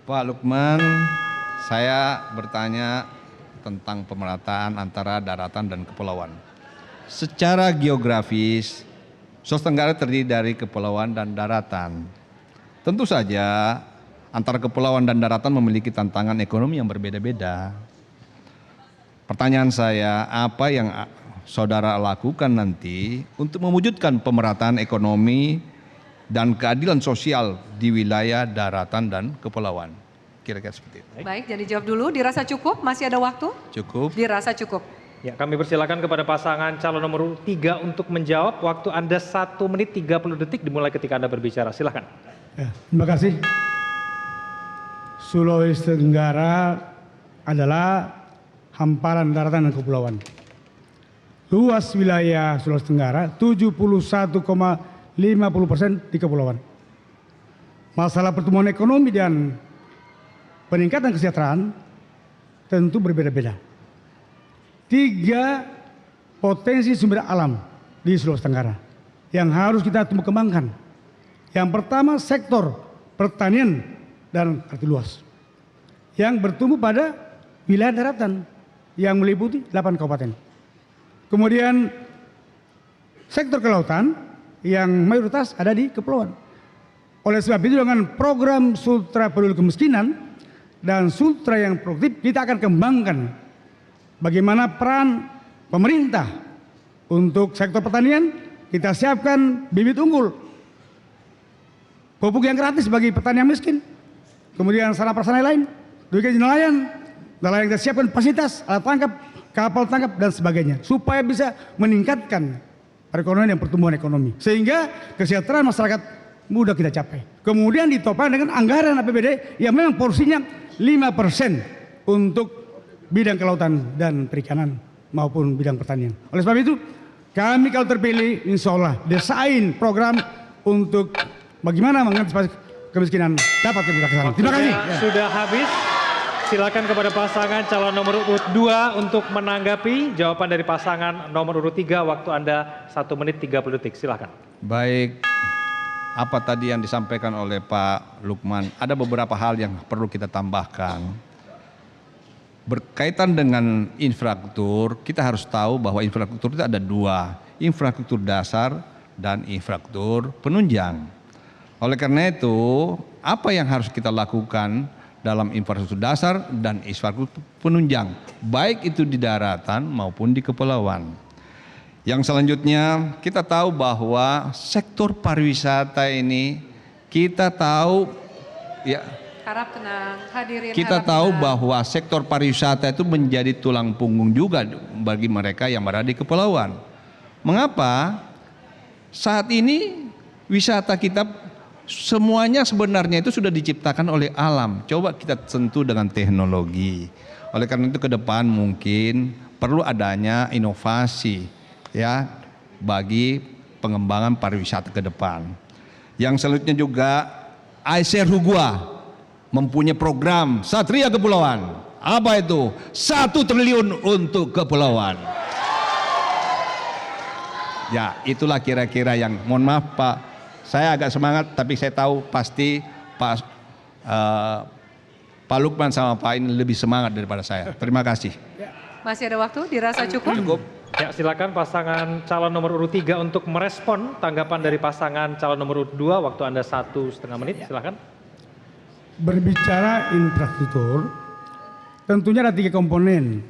Pak Lukman, saya bertanya tentang pemerataan antara daratan dan kepulauan. Secara geografis, Sulawesi Tenggara terdiri dari kepulauan dan daratan. Tentu saja antara kepulauan dan daratan memiliki tantangan ekonomi yang berbeda-beda. Pertanyaan saya, apa yang saudara lakukan nanti untuk mewujudkan pemerataan ekonomi dan keadilan sosial di wilayah daratan dan kepulauan? Kira-kira seperti itu. Baik, jadi jawab dulu. Dirasa cukup? Masih ada waktu? Cukup. Dirasa cukup. Ya, kami persilakan kepada pasangan calon nomor 3 untuk menjawab. Waktu Anda 1 menit 30 detik dimulai ketika Anda berbicara. Silakan. Ya, terima kasih. Sulawesi Tenggara adalah hamparan daratan dan kepulauan. Luas wilayah Sulawesi Tenggara 71,50% di kepulauan. Masalah pertumbuhan ekonomi dan peningkatan kesejahteraan tentu berbeda-beda. 3 potensi sumber alam di Sulawesi Tenggara yang harus kita tumbuh kembangkan. Yang pertama sektor pertanian dan arti luas yang bertumbuh pada wilayah daratan yang meliputi 8 kabupaten. Kemudian sektor kelautan yang mayoritas ada di kepulauan. Oleh sebab itu dengan program Sultra Peduli Kemiskinan dan Sultra yang produktif kita akan kembangkan bagaimana peran pemerintah untuk sektor pertanian. Kita siapkan bibit unggul, pupuk yang gratis bagi petani yang miskin, kemudian sarana prasarana lain, demikian nelayan kita siapkan fasilitas, alat tangkap, kapal tangkap dan sebagainya, supaya bisa meningkatkan perekonomian dan pertumbuhan ekonomi, sehingga kesejahteraan masyarakat mudah kita capai. Kemudian ditopang dengan anggaran APBD yang memang porsinya 5% untuk bidang kelautan dan perikanan maupun bidang pertanian. Oleh sebab itu, kami kalau terpilih, insya Allah desain program untuk bagaimana mengantisipasi kemiskinan dapat kita laksanakan. Terima kasih. Sudah habis. Silakan kepada pasangan calon nomor urut 2 untuk menanggapi jawaban dari pasangan nomor urut 3. Waktu Anda 1 menit 30 detik. Silakan. Baik, apa tadi yang disampaikan oleh Pak Lukman, ada beberapa hal yang perlu kita tambahkan. Berkaitan dengan infrastruktur, kita harus tahu bahwa infrastruktur itu ada 2, infrastruktur dasar dan infrastruktur penunjang. Oleh karena itu, apa yang harus kita lakukan dalam infrastruktur dasar dan infrastruktur penunjang, baik itu di daratan maupun di kepulauan. Yang selanjutnya, kita tahu bahwa sektor pariwisata ini, kita tahu ya, Harap tenang, hadirin. kita harap tahu tenang. bahwa sektor pariwisata itu menjadi tulang punggung juga bagi mereka yang berada di kepulauan. Mengapa? Saat ini wisata kita semuanya sebenarnya itu sudah diciptakan oleh alam. Coba kita sentuh dengan teknologi. Oleh karena itu ke depan mungkin perlu adanya inovasi ya bagi pengembangan pariwisata ke depan. Yang selanjutnya juga Aiser Hugua mempunyai program Satria Kepulauan. Apa itu? 1 triliun untuk kepulauan. Ya, itulah kira-kira yang, mohon maaf Pak, saya agak semangat tapi saya tahu pasti Pak Lukman sama Pak ini lebih semangat daripada saya. Terima kasih. Masih ada waktu? Dirasa cukup? Cukup. Ya, silakan pasangan calon nomor urut 3 untuk merespon tanggapan dari pasangan calon nomor urut 2. Waktu Anda 1,5 menit. Silakan. Berbicara infrastruktur, tentunya ada 3 komponen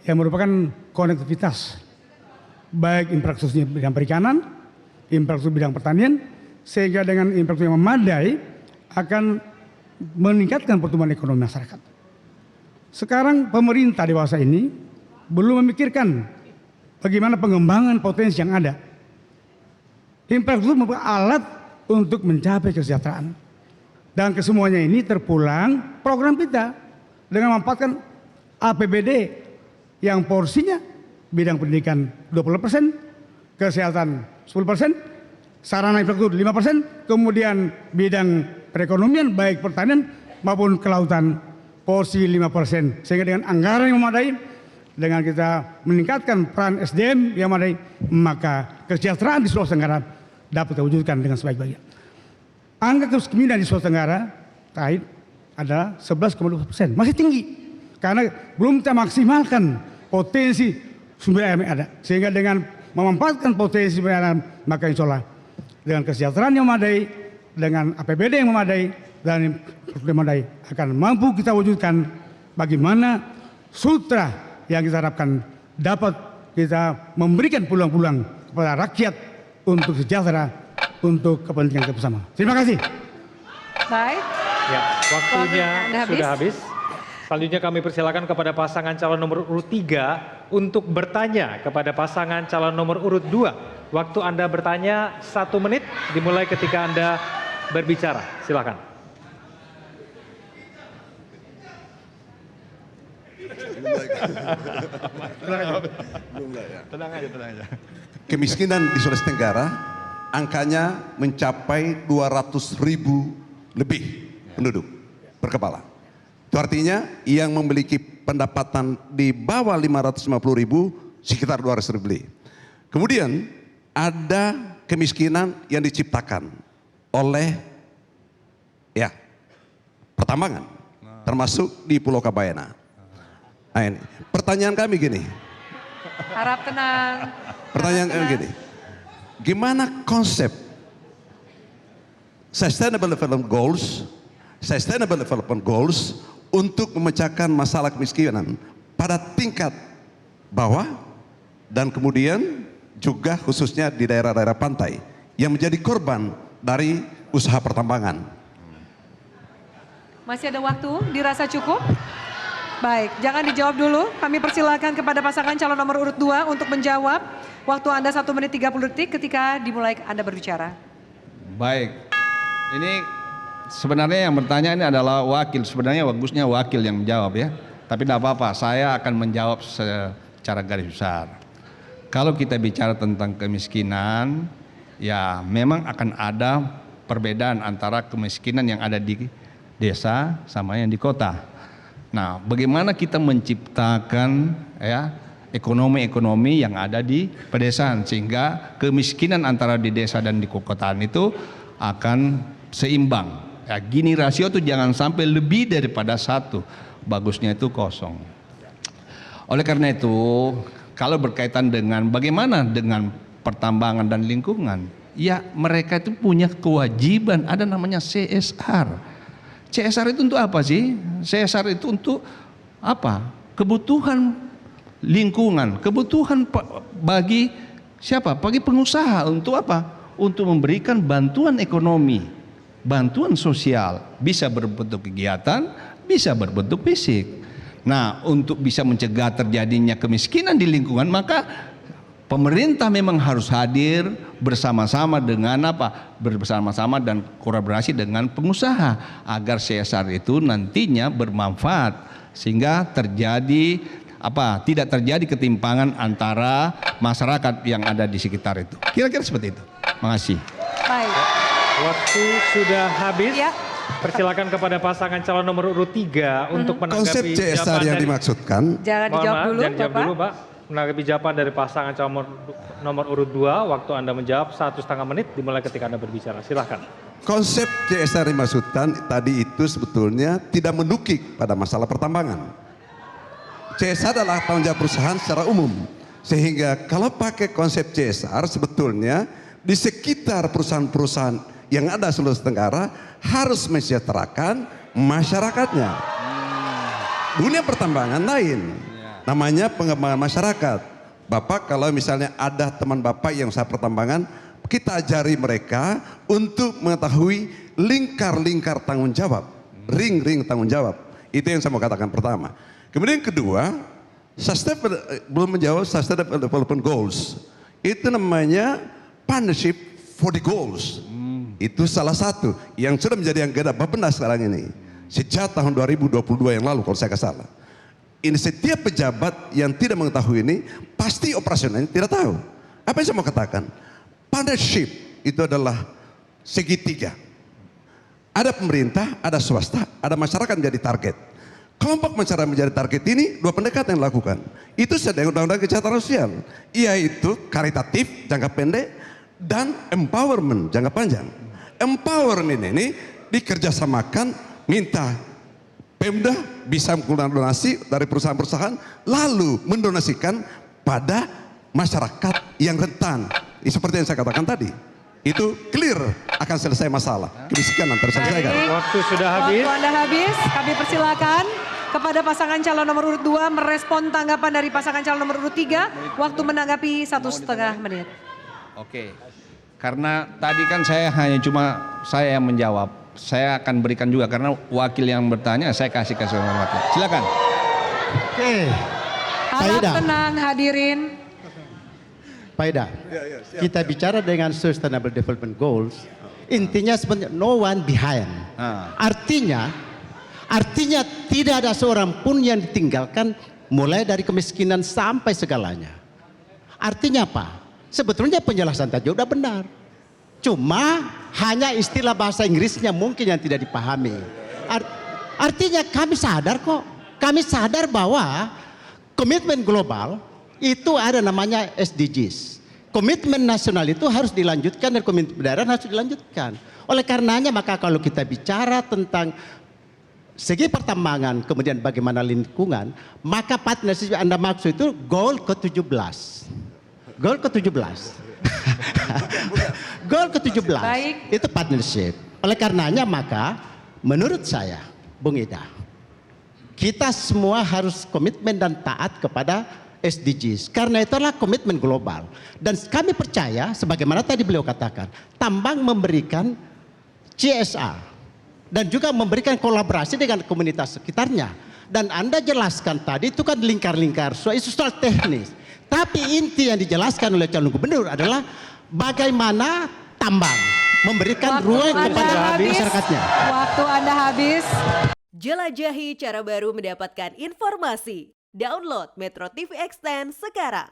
yang merupakan konektivitas, baik infrastruktur bidang perikanan, infrastruktur bidang pertanian, sehingga dengan infrastruktur yang memadai akan meningkatkan pertumbuhan ekonomi masyarakat. Sekarang pemerintah dewasa ini belum memikirkan bagaimana pengembangan potensi yang ada. Infrastruktur merupakan alat untuk mencapai kesejahteraan. Dan kesemuanya ini terpulang program kita dengan memanfaatkan APBD yang porsinya bidang pendidikan 20%, kesehatan 10%, sarana infrastruktur 5%, kemudian bidang perekonomian baik pertanian maupun kelautan porsi 5%. Sehingga dengan anggaran yang memadai, dengan kita meningkatkan peran SDM yang memadai, maka kesejahteraan di Sulawesi Tenggara dapat terwujudkan dengan sebaik-baiknya. Angka kemiskinan di Sulawesi Tenggara adalah 11,2%. Masih tinggi. Karena belum kita maksimalkan potensi sumber air yang ada. Sehingga dengan memanfaatkan potensi sumber air, maka insya Allah dengan kesejahteraan yang memadai, dengan APBD yang memadai, dan yang memadai akan mampu kita wujudkan bagaimana sutra yang kita harapkan dapat kita memberikan peluang-peluang kepada rakyat untuk sejahtera, untuk kepentingan kita bersama. Terima kasih. Baik. Ya, waktunya Anda habis. sudah habis. Selanjutnya kami persilakan kepada pasangan calon nomor urut 3 untuk bertanya kepada pasangan calon nomor urut 2. Waktu Anda bertanya 1 menit dimulai ketika Anda berbicara. Silakan. Tenang aja. Kemiskinan di Sulawesi Tenggara angkanya mencapai 200.000 lebih penduduk per kepala. Itu artinya yang memiliki pendapatan di bawah 550.000 sekitar 200.000 lebih. Kemudian ada kemiskinan yang diciptakan oleh pertambangan, termasuk di Pulau Kabayana. Nah, ini. Pertanyaan kami gini. Harap tenang. Pertanyaan Harap tenang. gini, gimana konsep Sustainable Development Goals untuk memecahkan masalah kemiskinan pada tingkat bawah dan kemudian juga khususnya di daerah-daerah pantai yang menjadi korban dari usaha pertambangan. Masih ada waktu, dirasa cukup? Baik, jangan dijawab dulu. Kami persilakan kepada pasangan calon nomor urut 2 untuk menjawab. Waktu Anda 1 menit 30 detik ketika dimulai Anda berbicara. Baik, ini sebenarnya yang bertanya ini adalah wakil. Sebenarnya bagusnya wakil yang menjawab ya. Tapi tidak apa-apa, saya akan menjawab secara garis besar. Kalau kita bicara tentang kemiskinan, ya memang akan ada perbedaan antara kemiskinan yang ada di desa sama yang di kota. Nah, bagaimana kita menciptakan ekonomi-ekonomi yang ada di pedesaan sehingga kemiskinan antara di desa dan di kotaan itu akan seimbang. Ya, gini rasio tuh jangan sampai lebih daripada 1. Bagusnya itu 0. Oleh karena itu, kalau berkaitan dengan bagaimana dengan pertambangan dan lingkungan, ya mereka itu punya kewajiban, ada namanya CSR. CSR itu untuk apa sih? CSR itu untuk apa? Kebutuhan lingkungan, kebutuhan bagi siapa? Bagi pengusaha untuk apa? Untuk memberikan bantuan ekonomi, bantuan sosial, bisa berbentuk kegiatan, bisa berbentuk fisik. Nah, untuk bisa mencegah terjadinya kemiskinan di lingkungan, maka pemerintah memang harus hadir bersama-sama dengan bersama-sama dan kolaborasi dengan pengusaha agar CSR itu nantinya bermanfaat sehingga tidak terjadi ketimpangan antara masyarakat yang ada di sekitar itu. Kira-kira seperti itu. Makasih. Baik. Waktu sudah habis. Ya. Persilakan kepada pasangan calon nomor urut 3 untuk menanggapi Konsep CSR yang dimaksudkan Jangan dijawab dulu, jangan dijawab Bapak. dulu, Pak. Menanggapi jawaban dari pasangan calon nomor urut 2, waktu Anda menjawab 1,5 menit dimulai ketika Anda berbicara. Silahkan. konsep CSR yang dimaksudkan tadi itu sebetulnya tidak menukik pada masalah pertambangan. CSR adalah tanggung jawab perusahaan secara umum. Sehingga kalau pakai konsep CSR sebetulnya di sekitar perusahaan-perusahaan yang ada di Sulawesi Tenggara harus mensejahterakan masyarakatnya. Dunia pertambangan lain, namanya pengembangan masyarakat. Bapak kalau misalnya ada teman Bapak yang usaha pertambangan, kita ajari mereka untuk mengetahui lingkar-lingkar tanggung jawab, ring-ring tanggung jawab. Itu yang saya mau katakan pertama. Kemudian yang kedua, belum menjawab Sustainable Development Goals. Itu namanya partnership for the goals. Itu salah satu yang sudah menjadi anggota Bappenas sekarang ini. Sejak tahun 2022 yang lalu kalau saya nggak salah. Ini setiap pejabat yang tidak mengetahui ini pasti operasionalnya tidak tahu. Apa yang saya mau katakan? Partnership itu adalah segitiga. Ada pemerintah, ada swasta, ada masyarakat menjadi target. Kelompok masyarakat menjadi target ini dua pendekatan yang dilakukan. Itu sedang undang-undang kesejahteraan sosial. Yaitu karitatif jangka pendek dan empowerment jangka panjang. Empowerment ini dikerjasamakan minta Pemda bisa menggunakan donasi dari perusahaan-perusahaan lalu mendonasikan pada masyarakat yang rentan. Seperti yang saya katakan tadi. Itu clear akan selesai masalah. Kemiskinan nanti selesaikan. Baik. Waktu sudah habis. Waktu Anda habis, kami persilakan kepada pasangan calon nomor urut 2 merespon tanggapan dari pasangan calon nomor urut 3. Waktu menanggapi 1,5 menit. Oke. Karena tadi kan saya hanya cuma saya yang menjawab. Saya akan berikan juga karena wakil yang bertanya saya kasih ke saudara wakil. Silakan. Oke, Harap Faida. tenang hadirin. Pak Ida, kita bicara dengan Sustainable Development Goals, intinya sebenarnya no one behind. Artinya tidak ada seorang pun yang ditinggalkan mulai dari kemiskinan sampai segalanya. Artinya apa? Sebetulnya penjelasan tadi udah benar. Cuma hanya istilah bahasa Inggrisnya mungkin yang tidak dipahami. Artinya kami sadar kok. Kami sadar bahwa komitmen global itu ada namanya SDGs. Komitmen nasional itu harus dilanjutkan dan komitmen daerah harus dilanjutkan. Oleh karenanya maka kalau kita bicara tentang segi pertambangan kemudian bagaimana lingkungan, maka partnership yang Anda maksud itu goal ke-17. Goal ke-17. Goal ke-17 Baik. itu partnership. Oleh karenanya maka menurut saya Bung Ida, kita semua harus komitmen dan taat kepada SDGs. Karena itulah komitmen global. Dan kami percaya, sebagaimana tadi beliau katakan, tambang memberikan CSR. Dan juga memberikan kolaborasi dengan komunitas sekitarnya. Dan Anda jelaskan tadi itu kan lingkar-lingkar, itu soal teknis. Tapi inti yang dijelaskan oleh calon gubernur adalah bagaimana tambang memberikan ruang kepada masyarakatnya. Waktu Anda habis. Jelajahi cara baru mendapatkan informasi. Download Metro TV Extend sekarang.